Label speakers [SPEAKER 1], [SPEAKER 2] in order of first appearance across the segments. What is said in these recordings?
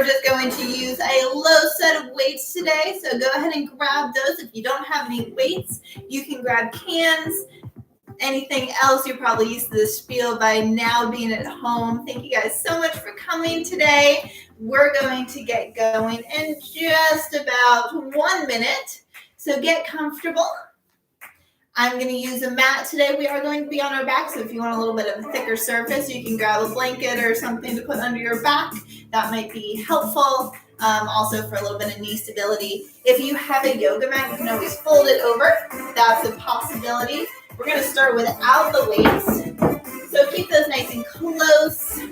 [SPEAKER 1] we're just going to use a low set of weights today. So go ahead and grab those. If you don't have any weights, you can grab cans, anything else. You're probably used to this spiel by now being at home. Thank you guys so much for coming today. We're going to get going in just about 1 minute. So get comfortable. I'm going to use a mat today. We are going to be on our back, so if you want a little bit of a thicker surface, you can grab a blanket or something to put under your back. That might be helpful, also for a little bit of knee stability. If you have a yoga mat, you can always fold it over. That's a possibility. We're going to start without the weights, so keep those nice and close.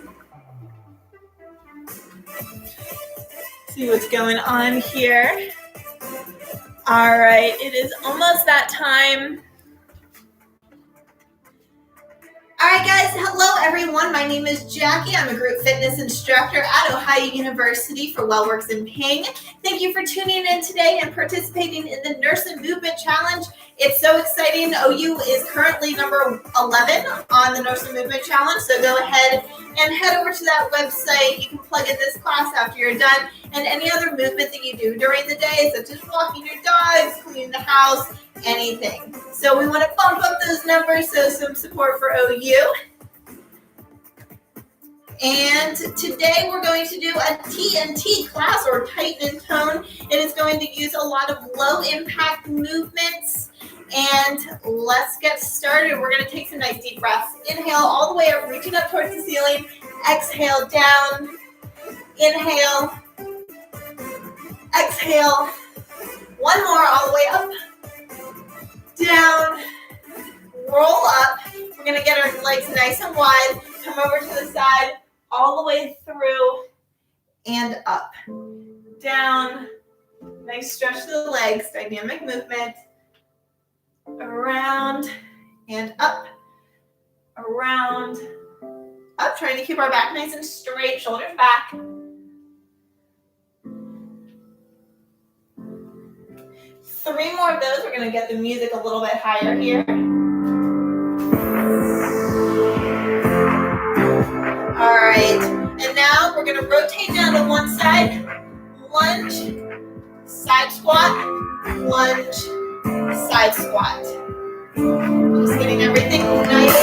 [SPEAKER 1] See what's going on here. All right, it is almost that time. All right, guys. Hello, everyone. My name is Jackie. I'm a group fitness instructor at Ohio University for WellWorks and Ping. Thank you for tuning in today and participating in the NIRSA Movement Challenge. It's so exciting. OU is currently number 11 on the NIRSA Movement Challenge. So go ahead and head over to that website. You can plug in this class after you're done, and any other movement that you do during the day, such as walking your dogs, cleaning the house, anything. So we want to bump up those numbers, so some support for OU. And today we're going to do a TNT class, or Tighten and Tone. It is going to use a lot of low impact movements. And let's get started. We're going to take some nice deep breaths. Inhale all the way up, reaching up towards the ceiling. Exhale down. Inhale. Exhale. One more, all the way up. Down. Roll up. We're going to get our legs nice and wide. Come over to the side, all the way through and up. Down. Nice stretch to the legs. Dynamic movement. Around and up. Around. Up. Trying to keep our back nice and straight. Shoulders back. Three more of those. We're going to get the music a little bit higher here. All right. And now we're going to rotate down to one side. Lunge. Side squat. Lunge. Side squat. Just getting everything nice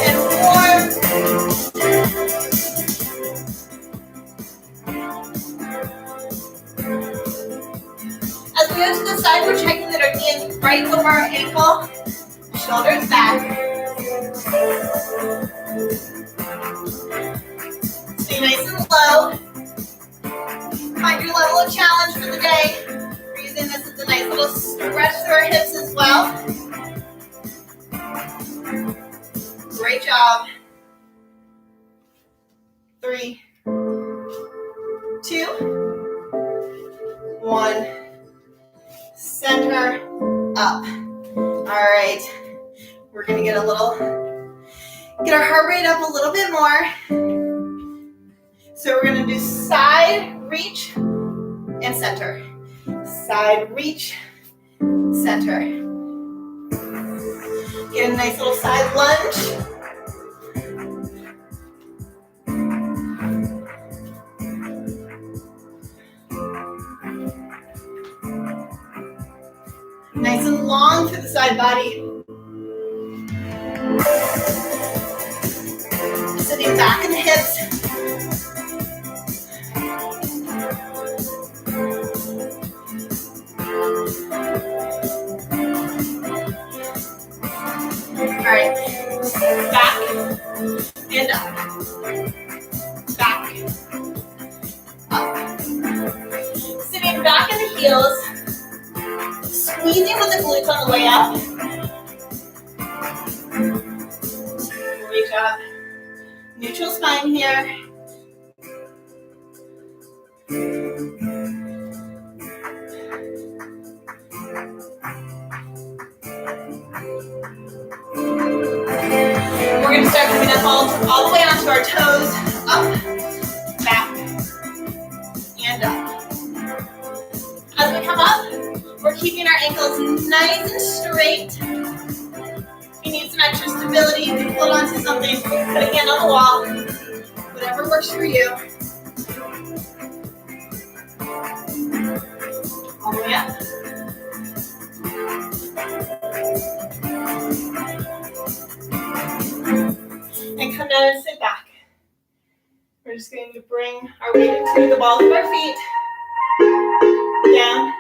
[SPEAKER 1] and warm. As we go to the side, we're checking that our knee is right over our ankle. Shoulders back. Stay nice and low. Find your level of challenge for the day. We're using this as a nice little stretch through our hips as well. Great job. 3, 2, 1. Center up. All right. We're going to get our heart rate up a little bit more. So we're going to do side reach and center. Side reach, center. Get a nice little side lunge. Nice and long through the side body. Sitting back in the hips. All right. Back and up. Back. Up. Sitting back in the heels. Squeezing with the glutes on the way up. Great job. Neutral spine here. We're going to start coming up all the way onto our toes. Up, back, and up. As we come up, we're keeping our ankles nice and straight. If you need some extra stability, you can hold onto something, put a hand on the wall, whatever works for you. All the way up. And come down and sit back. We're just going to bring our weight into the balls of our feet. Down,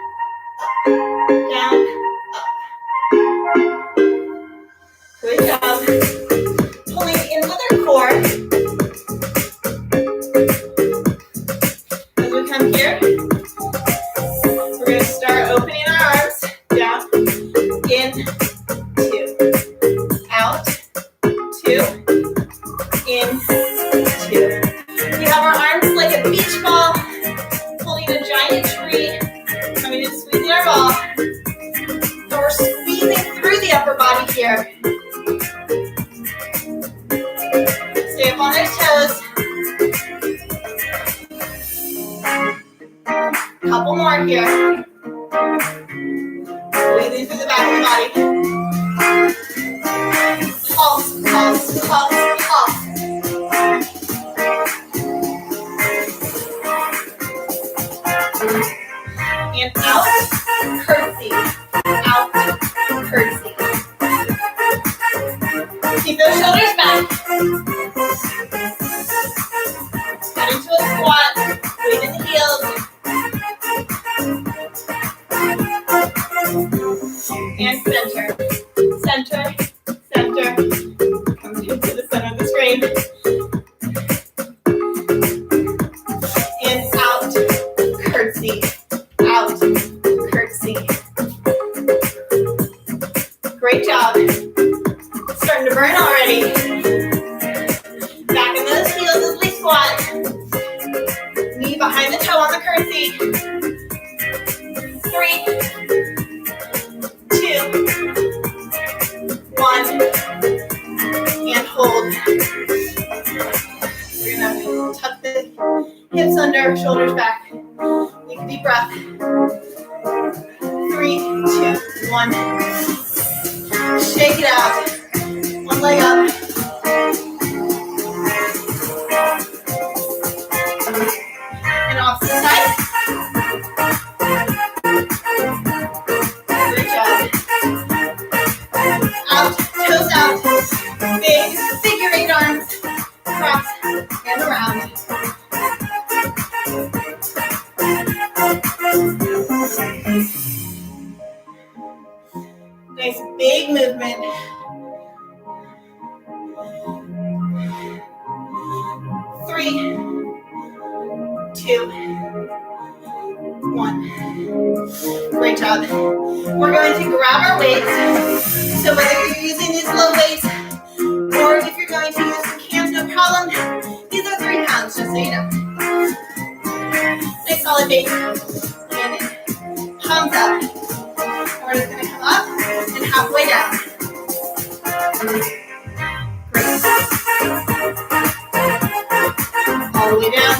[SPEAKER 1] down, up. Good job. Pulling in with our core. As we come here, we're going to start opening our arms. Down, in, two, out, two, in, two. We have our arms like a beach ball, holding a giant tree, coming and squeezing our ball. So we're squeezing through the upper body here. Stay up on their toes. Couple more here. Squeezing through the back of the body. Pulse, pulse, pulse, pulse. And out, curtsy, out, curtsy. Keep those shoulders back. Get into a squat, weight in the heels. And center, center, center. Come into the center of the screen. And out, curtsy, out, curtsy. Great job. Starting to burn already. Back in those heels as we squat. Knee behind the toe on the curtsy. 3, 2, 1. And hold. We're going to tuck the hips under, shoulders back. Take a deep breath. 3, 2, 1. Shake it out. One leg up. And off to the side. Good job. Out, toes out. Big figure 8 arms. Cross and around. Nice big movement. 3, 2, 1. Great job. We're going to grab our weights. So whether you're using these low weights or if you're going to use some cans, no problem. These are 3 pounds, just so you know. Nice solid base. And palms up. We're just going to come up and halfway down. Great. All the way down.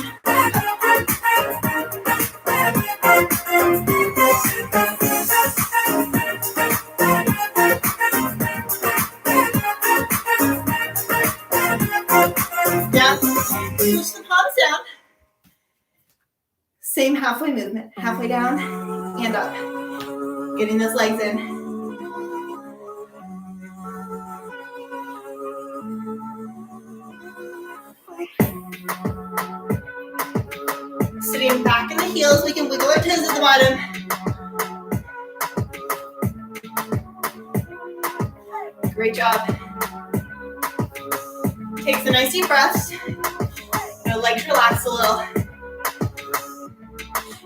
[SPEAKER 1] Down. Push the palms down. Same halfway movement. Halfway down and up. Getting those legs in. Sitting back in the heels, we can wiggle our toes at the bottom. Great job. Take some nice deep breaths. Your legs relax a little.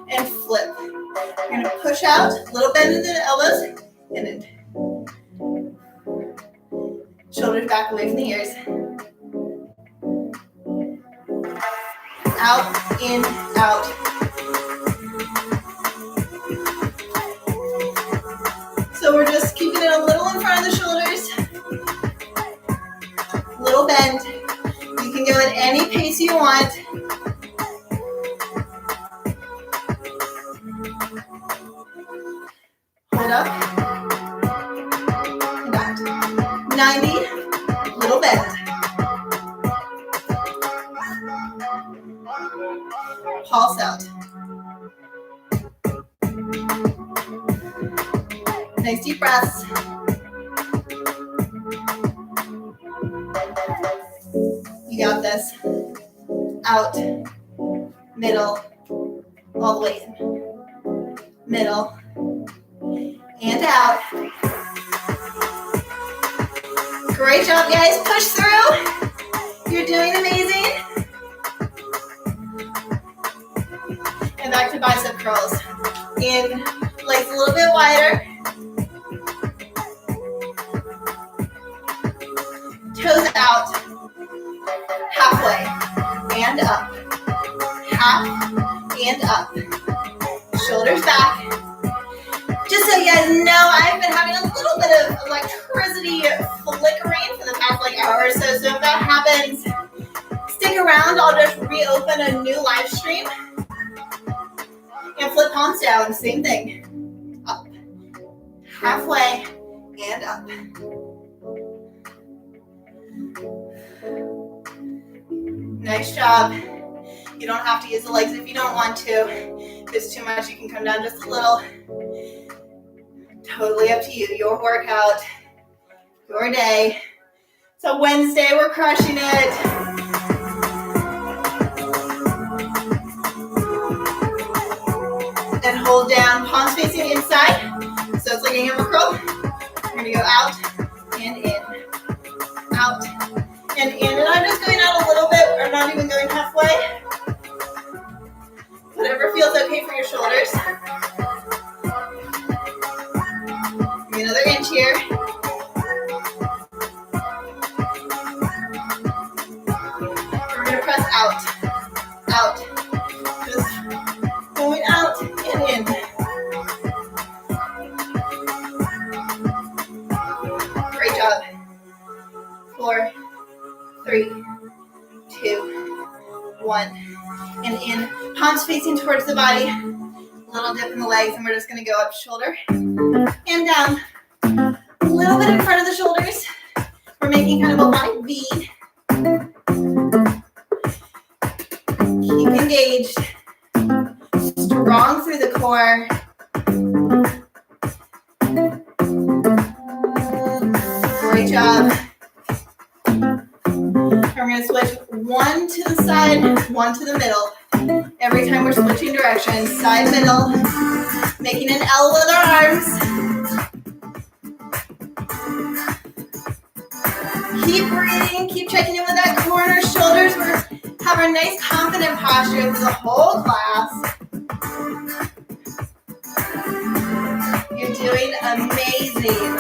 [SPEAKER 1] And flip. You're going to push out, a little bend into the elbows, and in. Shoulders back away from the ears. Out, in, out. So we're just keeping it a little in front of the shoulders. Little bend. You can go at any pace you want. Hold up. And out. 90. Little bend. Pulse out. Nice deep breaths. You got this. Out, middle, all the way in. Middle, and out. Great job, guys. Push through. You're doing amazing. And back to bicep curls. In, legs a little bit wider. Toes out. Halfway. And up. Half and up. Shoulders back. Just so you guys know, I've been having a little bit of electricity flickering for the past hour or so. So if that happens, stick around. I'll just reopen a new live stream. And flip palms down, same thing. Up. Halfway and up. Nice job. You don't have to use the legs if you don't want to. If it's too much, you can come down just a little. Totally up to you. Your workout, your day. So Wednesday, we're crushing it. And hold down, palms facing inside. So it's like a hammer curl. We're gonna go out and in. Out and in. And I'm just going out a little bit. We're not even going halfway. Whatever feels okay for your shoulders. Another inch here. We're going to press out. Out. Just going out and in. Great job. 4, 3, 2, 1. And in. Palms facing towards the body. A little dip in the legs, and we're just going to go up shoulder and down. A little bit in front of the shoulders. We're making kind of a wide V. Keep engaged. Strong through the core. Great job. And we're going to switch one to the side, one to the middle. Every time we're switching directions, side, middle, making an L with our arms. Keep breathing, keep checking in with that corner, shoulders. We have our nice confident posture through the whole class. You're doing amazing.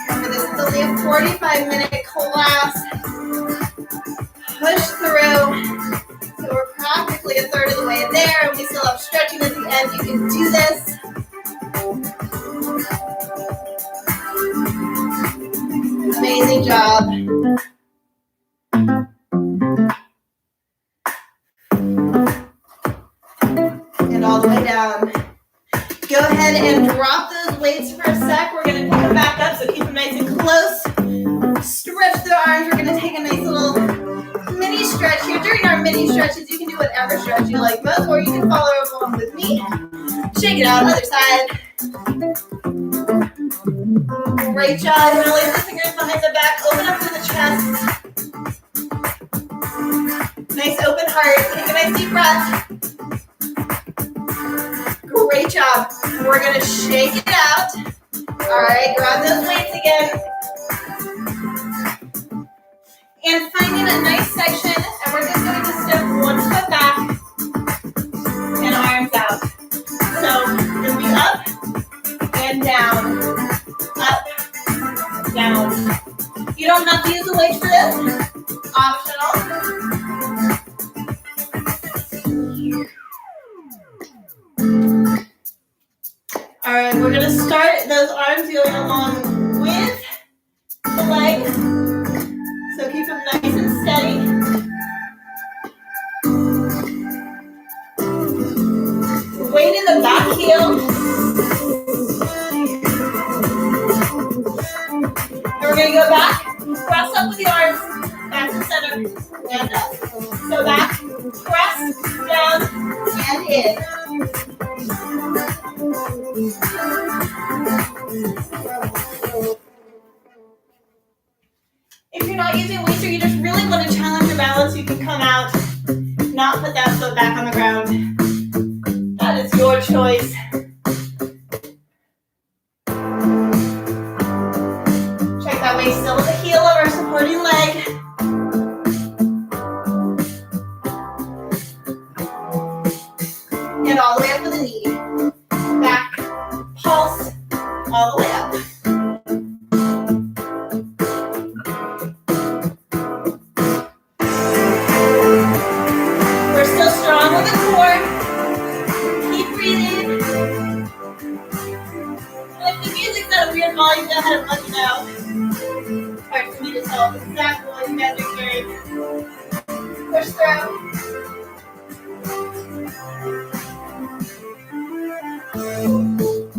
[SPEAKER 1] Remember, this is only a 45-minute class. Push through. So we're practically a third of the way there, and we still have stretching at the end. You can do this. Amazing job. And all the way down. Go ahead and drop those weights for a sec. We're going to pick them back up, so keep them nice and close. Stretch the arms. We're going to take a nice little mini stretch here. During our mini stretches, you can do whatever stretch you like most, or you can follow along with me. Shake it out, other side. Great job. Interlace the fingers behind the back. Open up through the chest. Nice open heart. Take a nice deep breath. Great job. We're going to shake it out. All right, grab those weights again. And finding a nice section, and we're just going to step one foot back and arms out. So we're going to be up and down, up, down. You don't have to use the weights for this. Optional. All right, we're going to start those arms going along with the legs. So keep them nice and steady. Weight in the back heel. And we're going to go back, press up with the arms, back to center, and up. So back, press, down, and in. If you're not using weights or you just really want to challenge your balance, you can come out, not put that foot back on the ground. That is your choice. Check that waist still with the heel of our supporting leg. And all the way up with the knee. Back, pulse, all the way up. We're still strong with the core. Keep breathing. And if the music's at a weird volume, go ahead and let me know. Hard for me to tell exactly what you guys are hearing. Push through.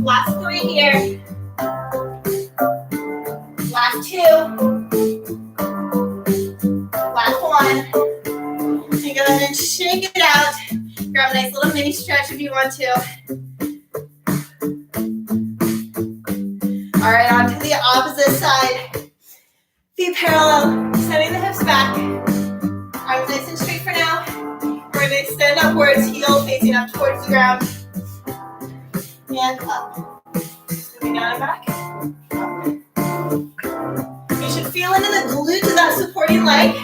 [SPEAKER 1] Last 3 here. Last 2. Last 1. And go ahead and shake it out. Grab a nice little mini stretch if you want to. All right, on to the opposite side. Feet parallel, sending the hips back. Arms nice and straight for now. We're going to extend upwards, heel facing up towards the ground. And up. Moving down and back. Up. You should feel into the glute of that supporting leg.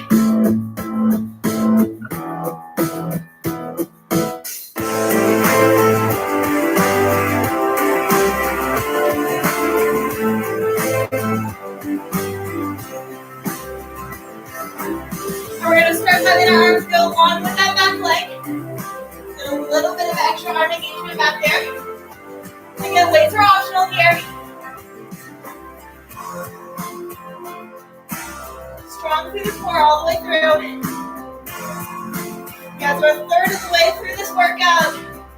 [SPEAKER 1] And we're going to start letting our arms go along with that back leg. And a little bit of extra arm engagement back there. Again, weights are optional here. Strong through the core all the way through. You guys are a third of the way through this workout.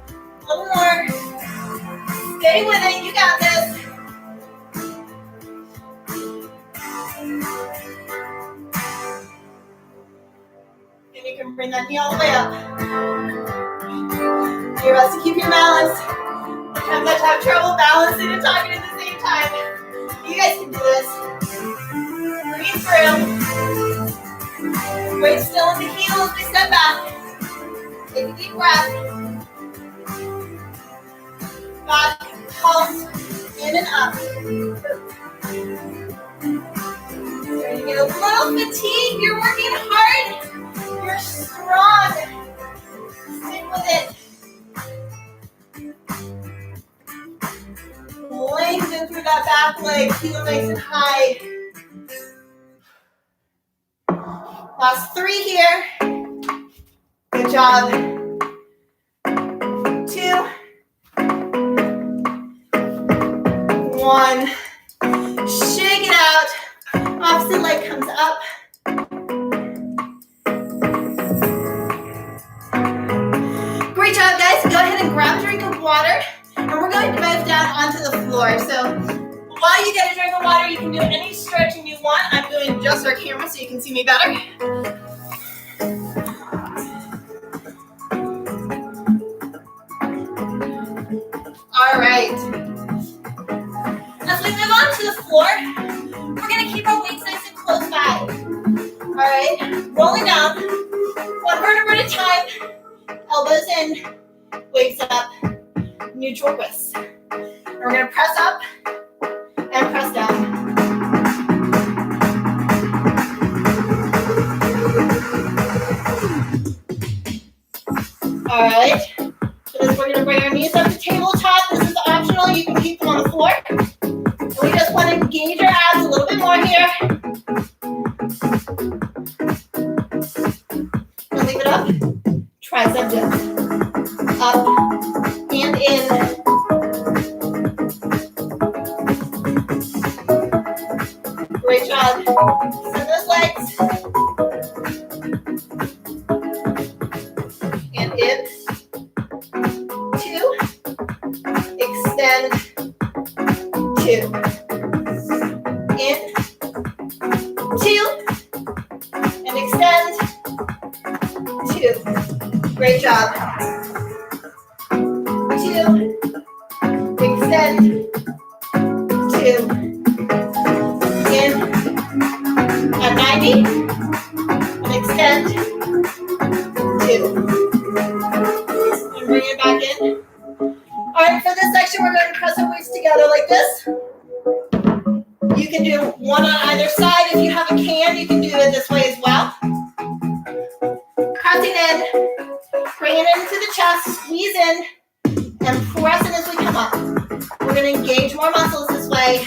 [SPEAKER 1] A little more. Stay with it. You got this. And you can bring that knee all the way up. Do your best to keep your balance. Sometimes I have trouble balancing and talking at the same time. You guys can do this. Breathe through. Weight still in the heel as we step back. Take a deep breath. Back, pulse, in and up. Starting to get a little fatigued. You're working hard. You're strong. Stick with it. Lengthen through that back leg, heel nice and high. Last 3 here. Good job. 2. 1. Shake it out. Opposite leg comes up. Great job, guys. Go ahead and grab a drink of water. And we're going to dive down onto the floor. So while you get a drink of water, you can do any stretching you want. I'm doing just our camera so you can see me better. All right. As we move on to the floor, we're going to keep our weights nice and close by. All right. Rolling down. 1 vertebra at a time. Elbows in. Weights up. Neutral twists. And we're going to press up and press down. All right. So this, we're going to bring our knees up to tabletop. This is optional. You can keep them on the floor. And we just want to engage our abs a little bit more here. And leave it up. Tricep dip. Up and in. Great job. Send those legs. And in. 2. Extend. 2. In. 2. And extend. 2. Great job. 2. Extend. 2. In. And 90. And extend. 2. And bring it back in. All right, for this section, we're going to press our weights together like this. You can do one on either side. If you have a can, you can do it this way as well. Pressing in, bringing it into the chest, squeeze in, and press in as we come up. We're going to engage more muscles this way.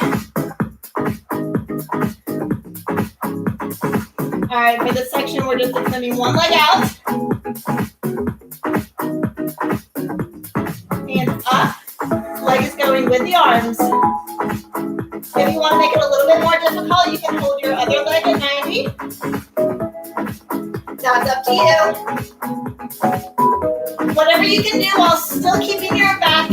[SPEAKER 1] All right, for this section, we're just extending one leg out. And up. Leg is going with the arms. If you want to make it a little bit more difficult, you can hold your other leg at 90. That's up to you. Whatever you can do while still keeping your back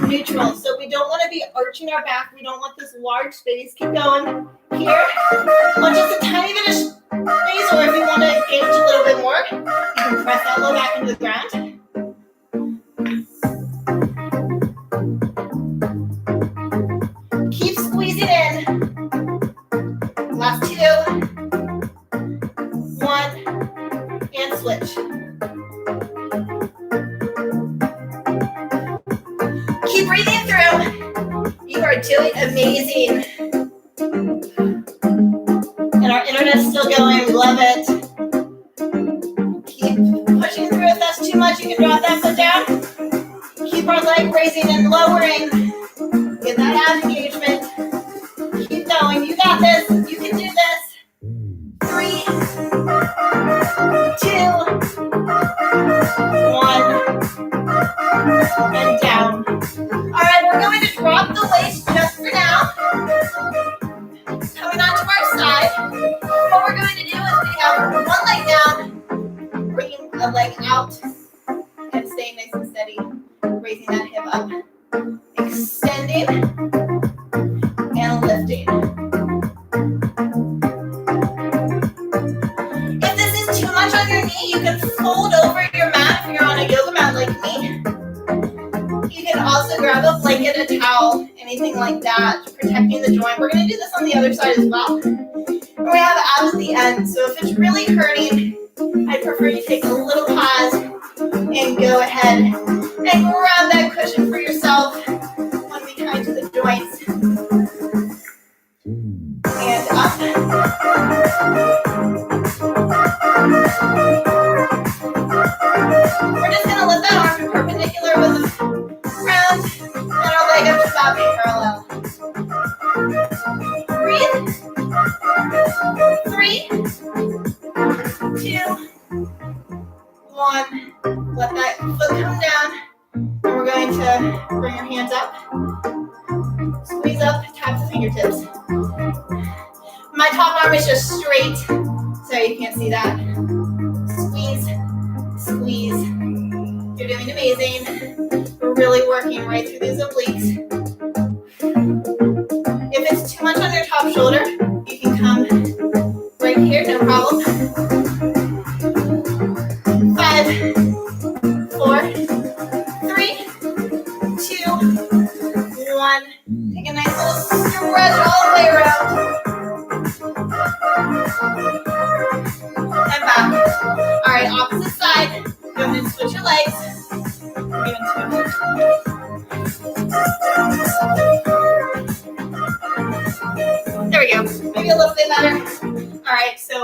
[SPEAKER 1] neutral. So we don't want to be arching our back. We don't want this large space. Keep going. Here. On just a tiny bit of space, or if you want to engage a little bit more, you can press that low back into the ground. Keep squeezing in. Last 2. 1. And switch. Keep breathing through. You are doing amazing. And our internet's still going. We love it. Keep pushing through. If that's too much, you can drop that foot down. Keep our leg raising and lowering. Get that ab engagement. Keep going. You got this. You can do this. 3, 2, 1, and down. All right, we're going to drop the weights just for now. Coming onto our side. What we're going to do is we have one leg down, bringing a leg out, and staying nice and steady. Raising that hip up. Extending and lifting. If this is too much on your knee, you can fold over your mat if you're on a yoga mat like me. You can also grab a blanket, a towel, anything like that, protecting the joint. We're going to do this on the other side as well. And we have abs at the end, so if it's really hurting, I'd prefer you take a little pause and go ahead and grab that cushion for yourself. Behind to the joints. And up. We're just going to let that arm be perpendicular with the ground and our leg up to about parallel. Breathe. 3, 2, 1. Let that foot come down. And we're going to bring your hands up. Squeeze up, tap the fingertips. My top arm is just straight, so you can't see that. Squeeze, squeeze. You're doing amazing. We're really working right through these obliques. If it's too much on your top shoulder, you can come right here, no problem. 5, 4, 3, 2, 1. Take a nice little stretch all the way around. And back. All right, opposite side. Go ahead and switch your legs. There we go. Maybe a little bit better. All right, so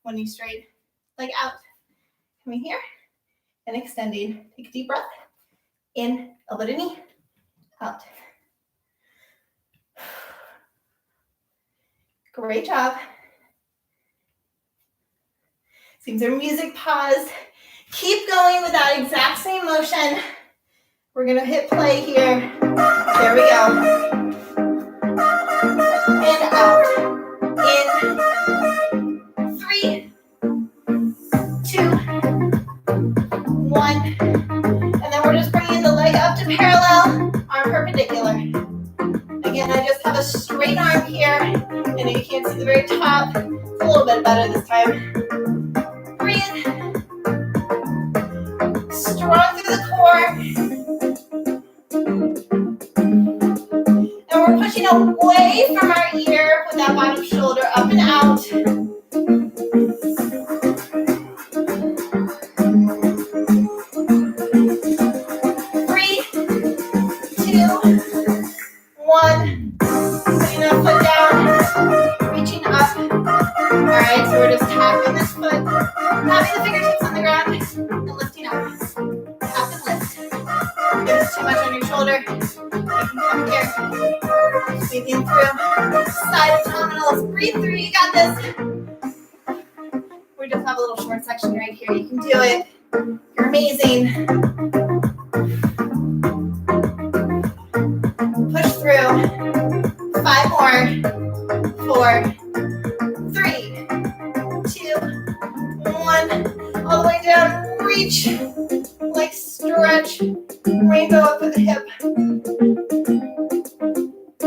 [SPEAKER 1] one knee straight, leg out. Coming here and extending. Take a deep breath. In, elbow to knee, out. Great job. Seems our music paused. Keep going with that exact same motion. We're gonna hit play here. There we go. And out. In. 3, 2, 1. And then we're just bringing the leg up to parallel, arm perpendicular. Again, I just have a straight arm here, and you can't see the very top. It's a little bit better this time. Breathe. Strong through the core. And we're pushing away from our ear with that bottom shoulder up and out. So we're just tapping this foot, tapping the fingertips on the ground, and lifting up. Tap and lift. If it's too much on your shoulder, you can come here. Sweeping through. Side abdominals. Breathe through. You got this. We just have a little short section right here. You can do it. You're amazing. Push through. 5 more. 4, 3, 2, 1. All the way down. Reach. Like stretch. Rainbow up with the hip.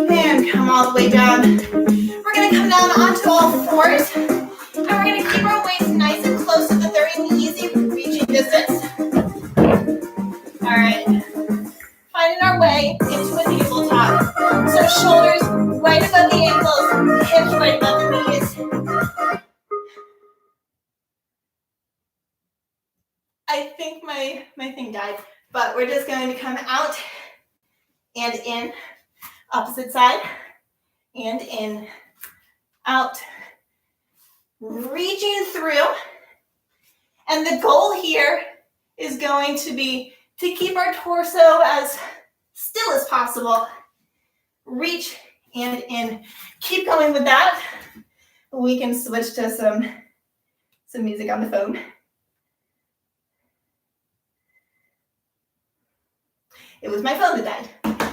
[SPEAKER 1] And come all the way down. We're going to come down onto all fours. And we're going to keep our weights nice and close so that they're in easy reaching distance. All right. Finding our way into a tabletop. So shoulders right above the ankles, hips right above the knees. I think my thing died, but we're just going to come out and in, opposite side, and in, out, reaching through. And the goal here is going to be to keep our torso as still as possible. Reach and in. Keep going with that. We can switch to some music on the phone. It was my phone that died.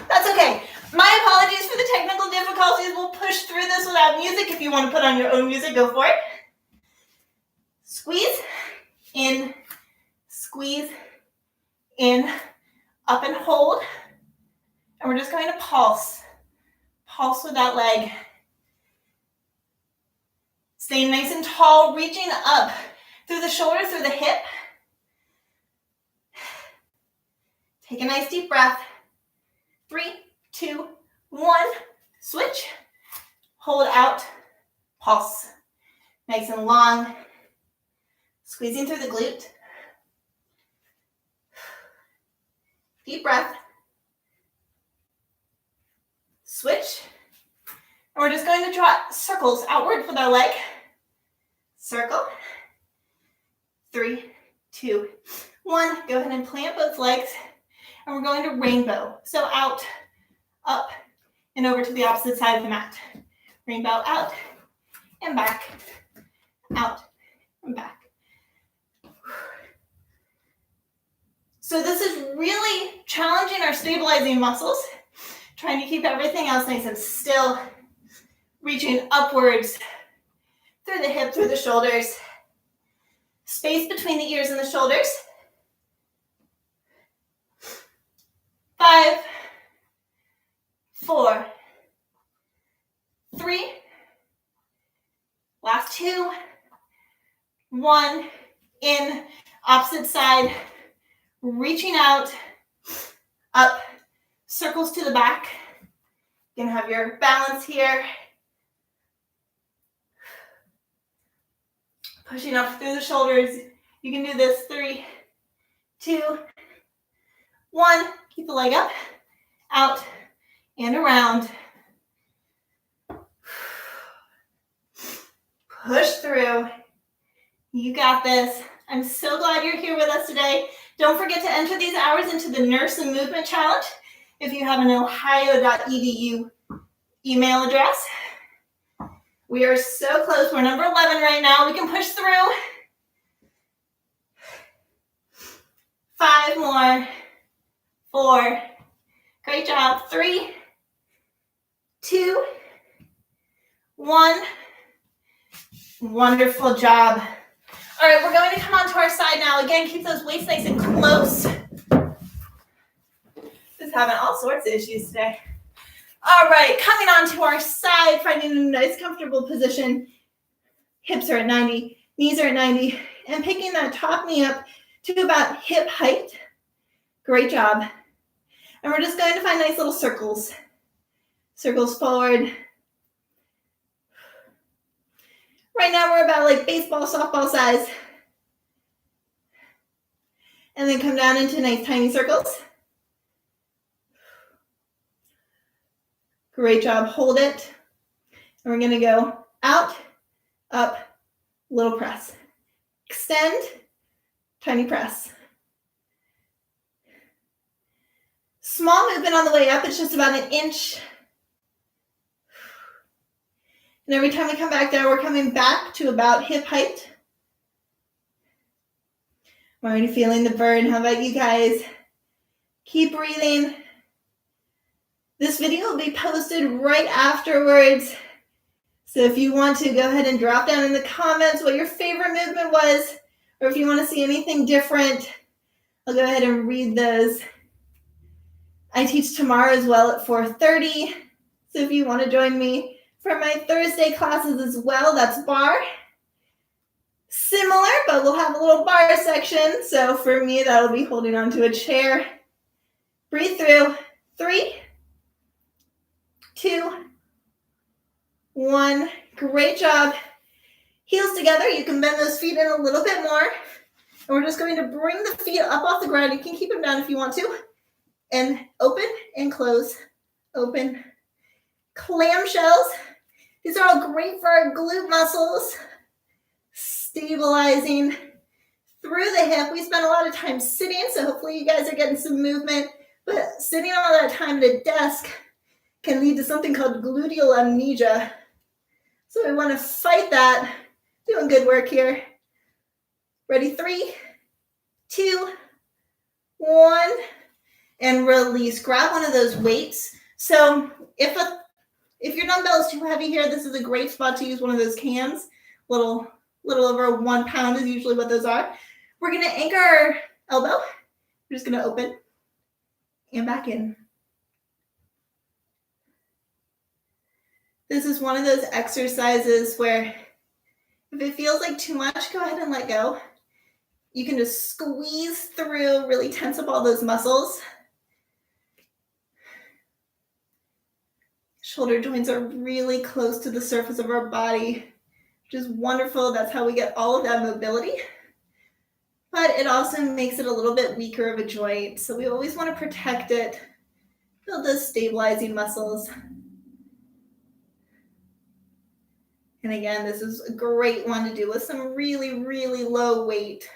[SPEAKER 1] That's okay. My apologies for the technical difficulties. We'll push through this without music. If you want to put on your own music, go for it. Squeeze, in, squeeze, in, up and hold. And we're just going to pulse. Pulse with that leg. Staying nice and tall, reaching up through the shoulder, through the hip. Take a nice deep breath. 3, 2, 1. Switch. Hold out. Pulse. Nice and long. Squeezing through the glute. Deep breath. Switch. And we're just going to draw circles outward with our leg. Circle. 3, 2, 1. Go ahead and plant both legs. And we're going to rainbow. So out, up, and over to the opposite side of the mat. Rainbow out and back, out and back. So this is really challenging our stabilizing muscles, trying to keep everything else nice and still, reaching upwards through the hip, through the shoulders, space between the ears and the shoulders. 5, 4, 3, last 2, 1, in, opposite side, reaching out, up, circles to the back. You can have your balance here. Pushing up through the shoulders. You can do this. 3, 2, 1. Keep the leg up, out, and around. Push through. You got this. I'm so glad you're here with us today. Don't forget to enter these hours into the NIRSA Movement Challenge if you have an ohio.edu email address. We are so close. We're number 11 right now. We can push through. 5 more. 4. Great job. 3, 2, 1. Wonderful job. All right, we're going to come onto our side now. Again, keep those weights nice and close. Just having all sorts of issues today. All right, coming onto our side, finding a nice comfortable position. Hips are at 90, knees are at 90, and picking that top knee up to about hip height. Great job. And we're just going to find nice little circles. Circles forward. Right now we're about like baseball, softball size. And then come down into nice tiny circles. Great job. Hold it. And we're going to go out, up, little press. Extend, tiny press. Small movement on the way up. It's just about an inch. And every time we come back down, we're coming back to about hip height. I'm already feeling the burn. How about you guys? Keep breathing. This video will be posted right afterwards. So if you want to, go ahead and drop down in the comments what your favorite movement was, or if you want to see anything different, I'll go ahead and read those. I teach tomorrow as well at 4:30. So if you want to join me for my Thursday classes as well, that's bar. Similar, but we'll have a little bar section. So for me, that'll be holding onto a chair. Breathe through. 3, 2, 1. Great job. Heels together. You can bend those feet in a little bit more. And we're just going to bring the feet up off the ground. You can keep them down if you want to. And open and close. Open. Clamshells. These are all great for our glute muscles. Stabilizing through the hip. We spend a lot of time sitting, so hopefully you guys are getting some movement. But sitting all that time at a desk can lead to something called gluteal amnesia. So we want to fight that. Doing good work here. Ready? 3, 2, 1, and release. Grab one of those weights. So if your dumbbell is too heavy here, this is a great spot to use one of those cans. Little over 1 pound is usually what those are. We're going to anchor our elbow. We're just going to open and back in. This is one of those exercises where if it feels like too much, go ahead and let go. You can just squeeze through, really tense up all those muscles. Shoulder joints are really close to the surface of our body, which is wonderful. That's how we get all of that mobility. But it also makes it a little bit weaker of a joint. So we always want to protect it. Build those stabilizing muscles. And again, this is a great one to do with some really, really low weight.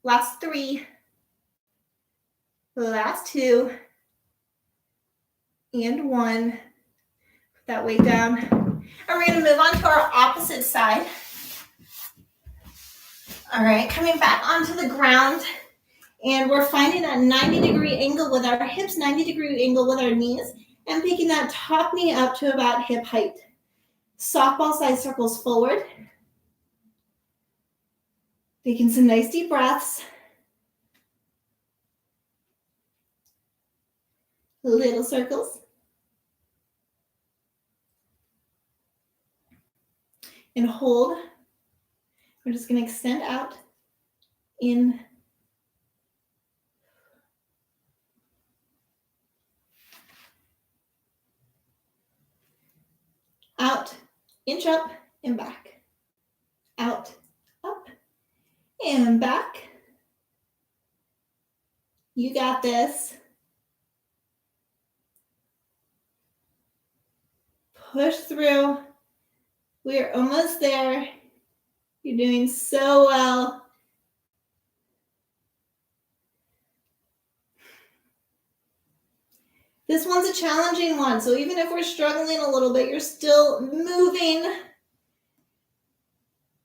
[SPEAKER 1] Last 3. Last 2. And 1. Put that weight down. And we're going to move on to our opposite side. All right, coming back onto the ground. And we're finding that 90-degree angle with our hips, 90-degree angle with our knees, and picking that top knee up to about hip height. Softball size circles forward. Taking some nice deep breaths. Little circles. And hold. We're just going to extend out, in, out, inch up and back. Out, up, and back. You got this. Push through. We're almost there. You're doing so well. This one's a challenging one, so even if we're struggling a little bit, you're still moving.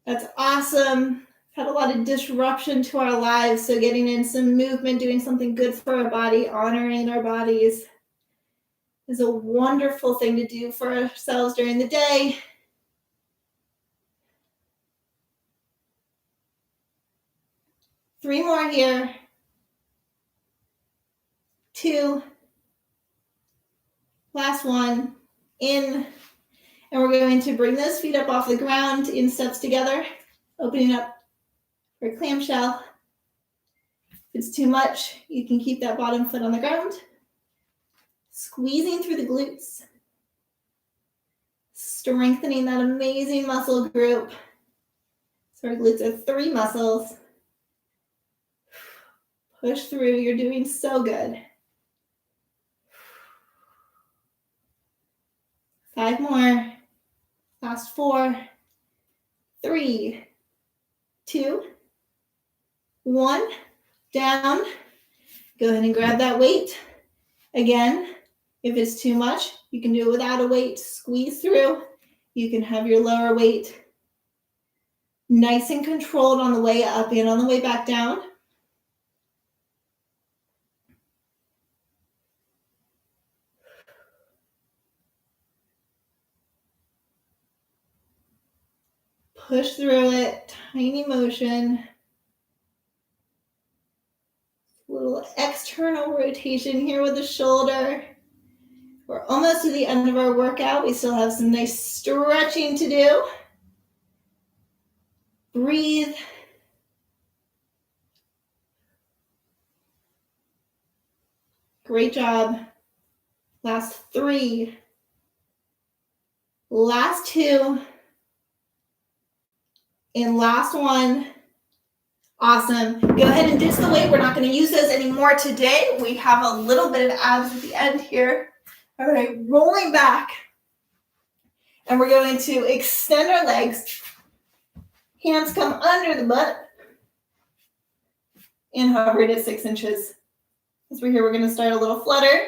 [SPEAKER 1] That's awesome. Had a lot of disruption to our lives, so getting in some movement, doing something good for our body, honoring our bodies is a wonderful thing to do for ourselves during the day. Three more here. 2. Last one. In. And we're going to bring those feet up off the ground in steps together, opening up for clamshell. If it's too much, you can keep that bottom foot on the ground. Squeezing through the glutes. Strengthening that amazing muscle group. So our glutes are 3 muscles. Push through. You're doing so good. 5 more. Last 4, 3, 2, 1. Down. Go ahead and grab that weight. Again, if it's too much, you can do it without a weight. Squeeze through. You can have your lower weight nice and controlled on the way up and on the way back down. Push through it, tiny motion. A little external rotation here with the shoulder. We're almost to the end of our workout. We still have some nice stretching to do. Breathe. Great job. Last 3. Last 2. And last 1. Awesome. Go ahead and ditch the weight. We're not going to use those anymore today. We have a little bit of abs at the end here. All right, rolling back. And we're going to extend our legs. Hands come under the butt. And hover it at 6 inches. As we're here, we're going to start a little flutter.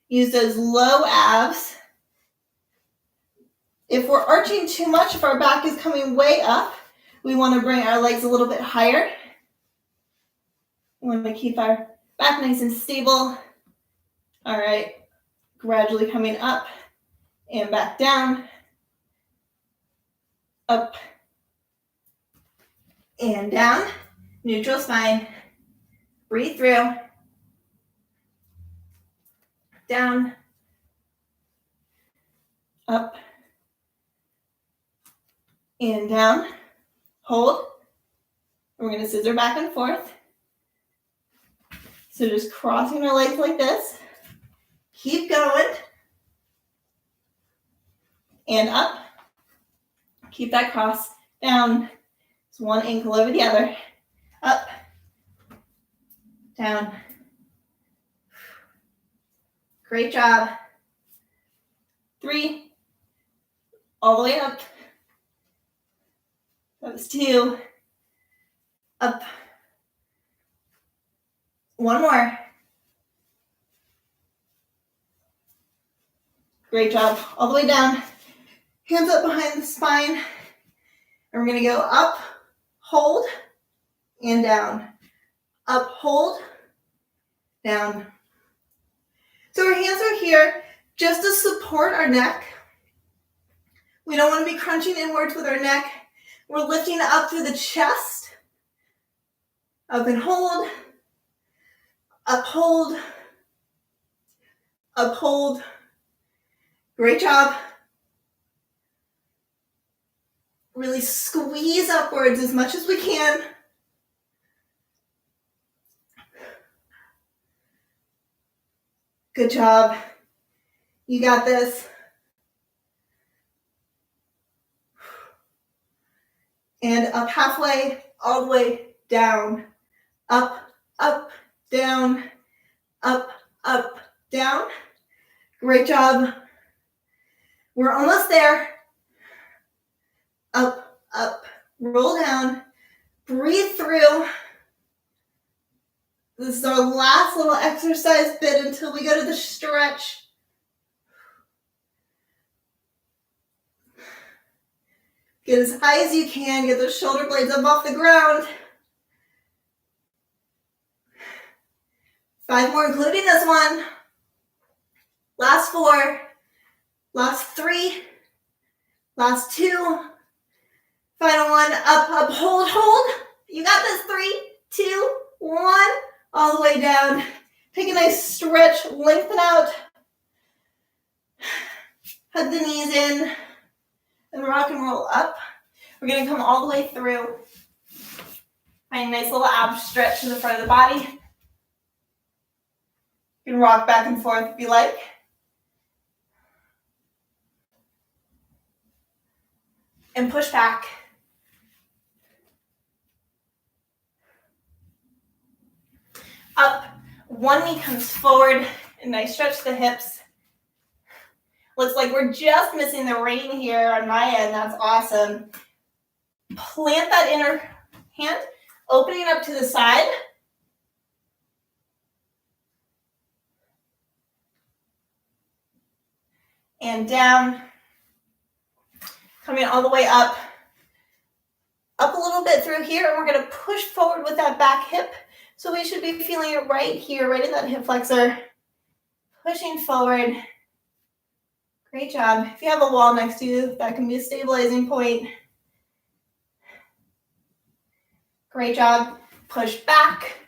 [SPEAKER 1] Use those low abs. If we're arching too much, if our back is coming way up, we want to bring our legs a little bit higher. We want to keep our back nice and stable. All right, gradually coming up and back down. Up and down. Neutral spine. Breathe through. Down. Up. And down. Hold. We're going to scissor back and forth. So just crossing our legs like this. Keep going. And up. Keep that cross. Down. It's one ankle over the other. Up. Down. Great job. 3. All the way up. That was 2. Up. 1 more. Great job. All the way down. Hands up behind the spine. And we're going to go up, hold, and down. Up, hold, down. So our hands are here just to support our neck. We don't want to be crunching inwards with our neck. We're lifting up through the chest. Up and hold. Up, hold. Up, hold. Great job. Really squeeze upwards as much as we can. Good job. You got this. And up halfway, all the way down. Up, up, down. Up, up, down. Great job. We're almost there. Up, up, roll down. Breathe through. This is our last little exercise bit until we go to the stretch. Get as high as you can. Get those shoulder blades up off the ground. 5 more, including this one. Last 4. Last 3. Last 2. Final 1. Up, up, hold, hold. You got this. 3, 2, 1. All the way down. Take a nice stretch. Lengthen out. Hug the knees in. And rock and roll up. We're going to come all the way through. Find a nice little ab stretch to the front of the body. You can rock back and forth if you like. And push back. Up. One knee comes forward. And nice stretch the hips. Looks like we're just missing the rain here on my end. That's awesome. Plant that inner hand, opening up to the side. And down. Coming all the way up. Up a little bit through here, and we're going to push forward with that back hip. So we should be feeling it right here, right in that hip flexor. Pushing forward. Great job. If you have a wall next to you, that can be a stabilizing point. Great job. Push back.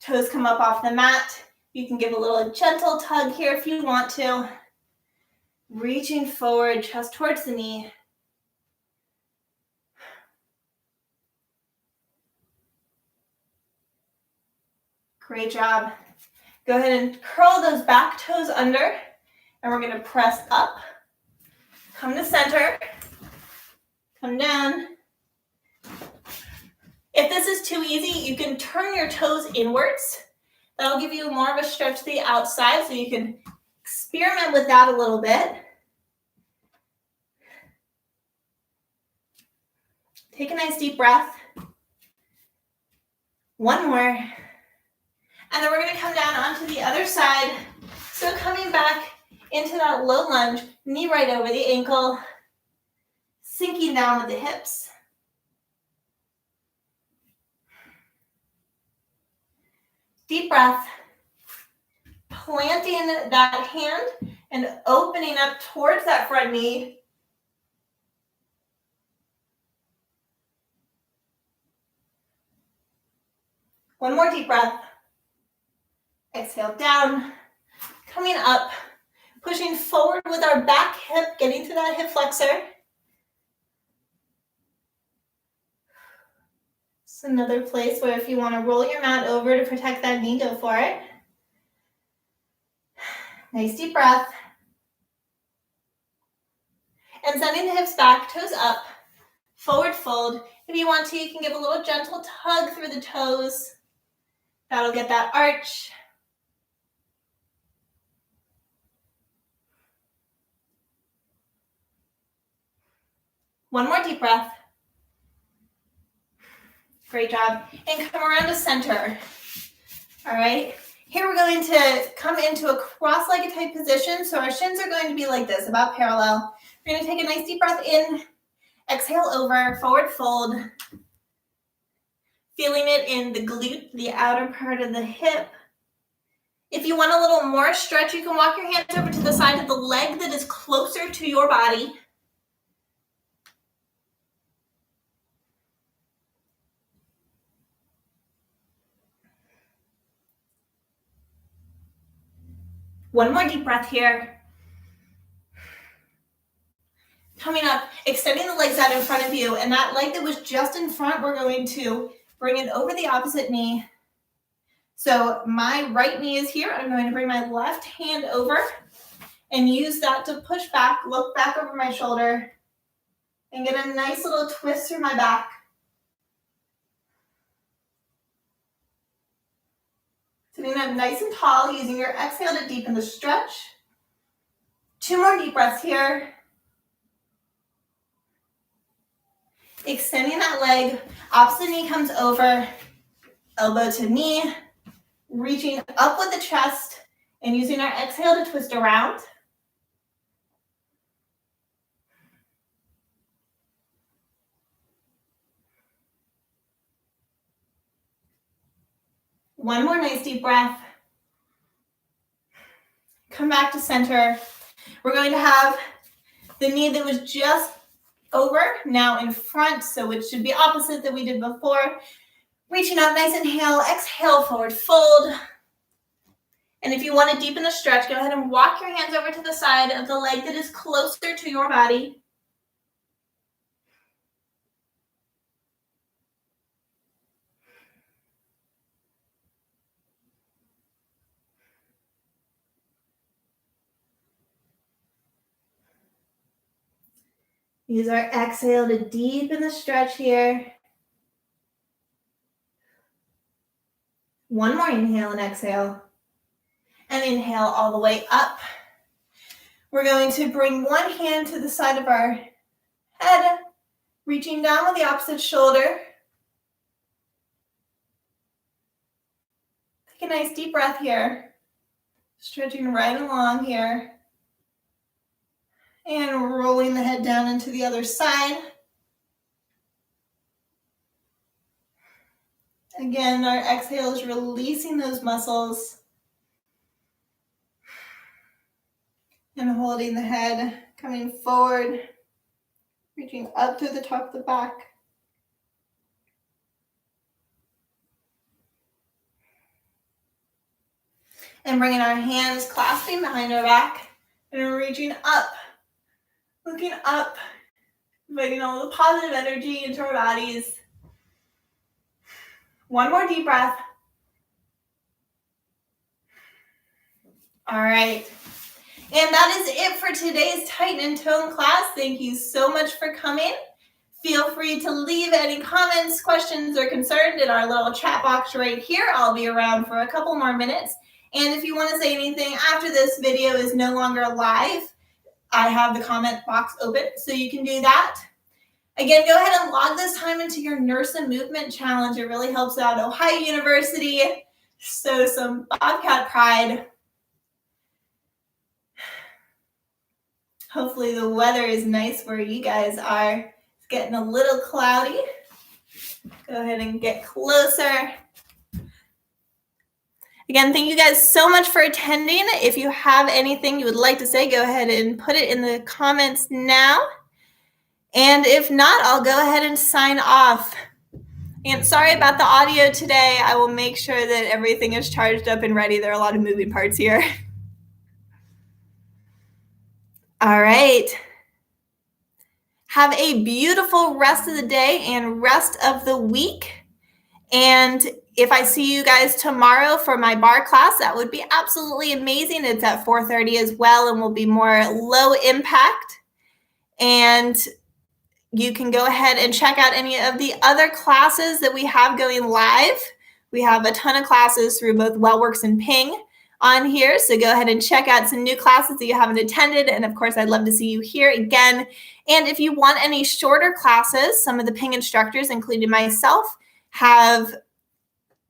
[SPEAKER 1] Toes come up off the mat. You can give a little gentle tug here if you want to. Reaching forward, chest towards the knee. Great job. Go ahead and curl those back toes under, and we're going to press up. Come to center. Come down. If this is too easy, you can turn your toes inwards. That'll give you more of a stretch to the outside, so you can experiment with that a little bit. Take a nice deep breath. One more. And then we're going to come down onto the other side. So coming back into that low lunge, knee right over the ankle, sinking down with the hips. Deep breath. Planting that hand and opening up towards that front knee. One more deep breath. Exhale down, coming up, pushing forward with our back hip, getting to that hip flexor. It's another place where if you want to roll your mat over to protect that knee, go for it. Nice deep breath. And sending the hips back, toes up, forward fold. If you want to, you can give a little gentle tug through the toes. That'll get that arch. One more deep breath. Great job. And come around to center. All right. Here we're going to come into a cross-legged type position. So our shins are going to be like this, about parallel. We're going to take a nice deep breath in. Exhale over, forward fold. Feeling it in the glute, the outer part of the hip. If you want a little more stretch, you can walk your hands over to the side of the leg that is closer to your body. One more deep breath here. Coming up, extending the legs out in front of you, and that leg that was just in front, we're going to bring it over the opposite knee. So my right knee is here. I'm going to bring my left hand over and use that to push back, look back over my shoulder, and get a nice little twist through my back. Sitting up nice and tall, using your exhale to deepen the stretch. Two more deep breaths here. Extending that leg, opposite knee comes over, elbow to knee, reaching up with the chest, and using our exhale to twist around. One more nice deep breath. Come back to center. We're going to have the knee that was just over, now in front, so it should be opposite that we did before. Reaching up, nice inhale, exhale, forward fold. And if you want to deepen the stretch, go ahead and walk your hands over to the side of the leg that is closer to your body. Use our exhale to deepen the stretch here. One more inhale and exhale. And inhale all the way up. We're going to bring one hand to the side of our head, reaching down with the opposite shoulder. Take a nice deep breath here. Stretching right along here. And rolling the head down into the other side. Again, our exhale is releasing those muscles. And holding the head, coming forward, reaching up through the top of the back. And bringing our hands clasping behind our back and reaching up, looking up, inviting all the positive energy into our bodies. One more deep breath. All right. And that is it for today's Tighten and Tone class. Thank you so much for coming. Feel free to leave any comments, questions, or concerns in our little chat box right here. I'll be around for a couple more minutes. And if you want to say anything after this video is no longer live, I have the comment box open, so you can do that. Again, go ahead and log this time into your NIRSA Movement Challenge. It really helps out Ohio University. So some Bobcat pride. Hopefully the weather is nice where you guys are. It's getting a little cloudy. Go ahead and get closer. Again, thank you guys so much for attending. If you have anything you would like to say, go ahead and put it in the comments now. And if not, I'll go ahead and sign off. And sorry about the audio today. I will make sure that everything is charged up and ready. There are a lot of moving parts here. All right. Have a beautiful rest of the day and rest of the week. And if I see you guys tomorrow for my bar class, that would be absolutely amazing. It's at 4:30 as well and will be more low impact. And you can go ahead and check out any of the other classes that we have going live. We have a ton of classes through both WellWorks and Ping on here. So go ahead and check out some new classes that you haven't attended. And of course, I'd love to see you here again. And if you want any shorter classes, some of the Ping instructors, including myself, have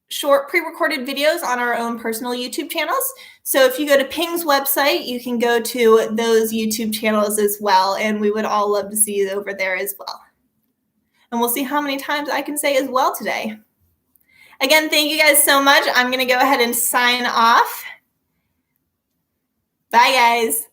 [SPEAKER 1] short pre-recorded videos on our own personal YouTube channels. So if you go to Ping's website, you can go to those YouTube channels as well. And we would all love to see you over there as well. And we'll see how many times I can say as well today. Again, thank you guys so much. I'm going to go ahead and sign off. Bye, guys.